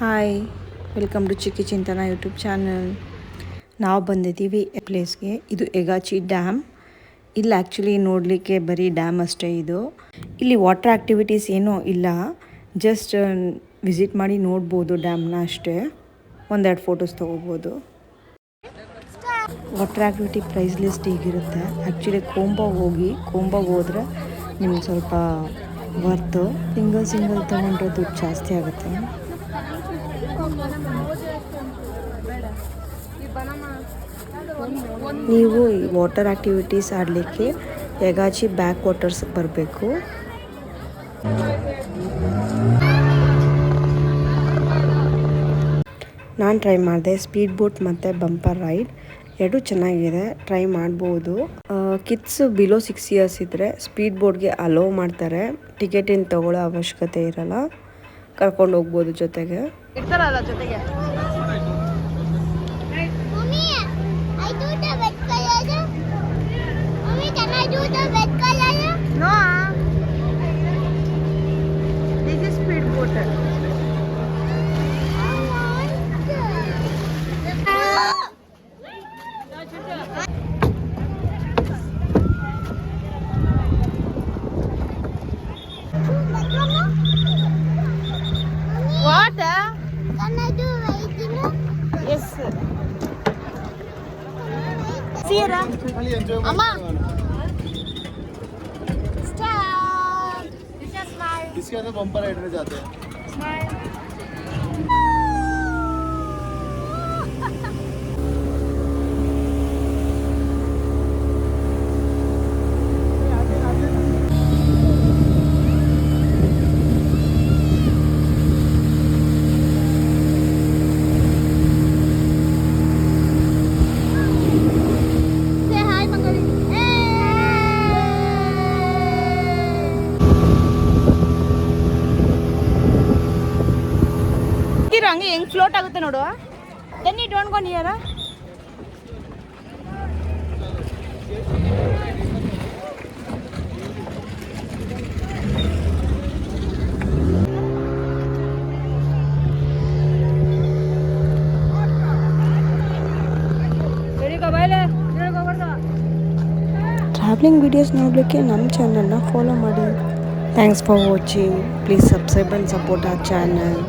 Hi, welcome to ಚಿಕ್ಕಿ ಚಿಂತನ YouTube channel. ನಾವು ಬಂದಿದ್ದೀವಿ ಪ್ಲೇಸ್ಗೆ. ಇದು ಯಗಾಚಿ ಡ್ಯಾಮ್. ಇಲ್ಲಿ ಆ್ಯಕ್ಚುಲಿ ನೋಡಲಿಕ್ಕೆ ಬರೀ ಡ್ಯಾಮ್ ಅಷ್ಟೇ ಇದು. ಇಲ್ಲಿ ವಾಟರ್ ಆ್ಯಕ್ಟಿವಿಟೀಸ್ ಏನೂ ಇಲ್ಲ, ಜಸ್ಟ್ ವಿಸಿಟ್ ಮಾಡಿ ನೋಡ್ಬೋದು ಡ್ಯಾಮ್ನ ಅಷ್ಟೇ. ಒಂದೆರಡು ಫೋಟೋಸ್ ತೊಗೋಬೋದು. ವಾಟರ್ ಆ್ಯಕ್ಟಿವಿಟಿ ಪ್ರೈಸ್ ಲಿಸ್ಟ್ ಹೀಗಿರುತ್ತೆ. ಆ್ಯಕ್ಚುಲಿ ಕೋಂಬಾಗೆ ಹೋದರೆ ನಿಮ್ಗೆ ಸ್ವಲ್ಪ ವರ್ತು. ಸಿಂಗಲ್ ತೊಗೊಂಡ್ರೆ ದುಡ್ಡು ಜಾಸ್ತಿ ಆಗುತ್ತೆ. ನೀವು ಈ ವಾಟರ್ ಆ್ಯಕ್ಟಿವಿಟೀಸ್ ಆಡಲಿಕ್ಕೆ ಯಗಾಚಿ ಬ್ಯಾಕ್ ವಾಟರ್ಸ್ ಬರಬೇಕು. ನಾನು ಟ್ರೈ ಮಾಡಿದೆ ಸ್ಪೀಡ್ ಬೋಟ್ ಮತ್ತು ಬಂಪರ್ ರೈಡ್. ಎರಡೂ ಚೆನ್ನಾಗಿದೆ, ಟ್ರೈ ಮಾಡ್ಬೋದು. ಕಿಡ್ಸ್ ಬಿಲೋ 6 ಇಯರ್ಸ್ ಇದ್ದರೆ ಸ್ಪೀಡ್ ಬೋಟ್ಗೆ ಅಲೋ ಮಾಡ್ತಾರೆ. ಟಿಕೆಟಿನ ತೊಗೊಳ್ಳೋ ಅವಶ್ಯಕತೆ ಇರಲ್ಲ, ಕರ್ಕೊಂಡು ಹೋಗ್ಬೋದು ಜೊತೆಗೆ. What? Can I do writing? Yes. See you, Amma. Stop. You just smile. इसके अंदर बम्पर राइड में जाते हैं. Smile. ಹಂಗೆ ಹೆಂಗ್ ಫ್ಲೋಟ್ ಆಗುತ್ತೆ ನೋಡು. Then you don't go near. Travelling videos ನೋಡಲಿಕ್ಕೆ ನಮ್ಮ ಚಾನಲ್ನ ಫಾಲೋ ಮಾಡಿ. Thanks for watching. Please subscribe and support our channel.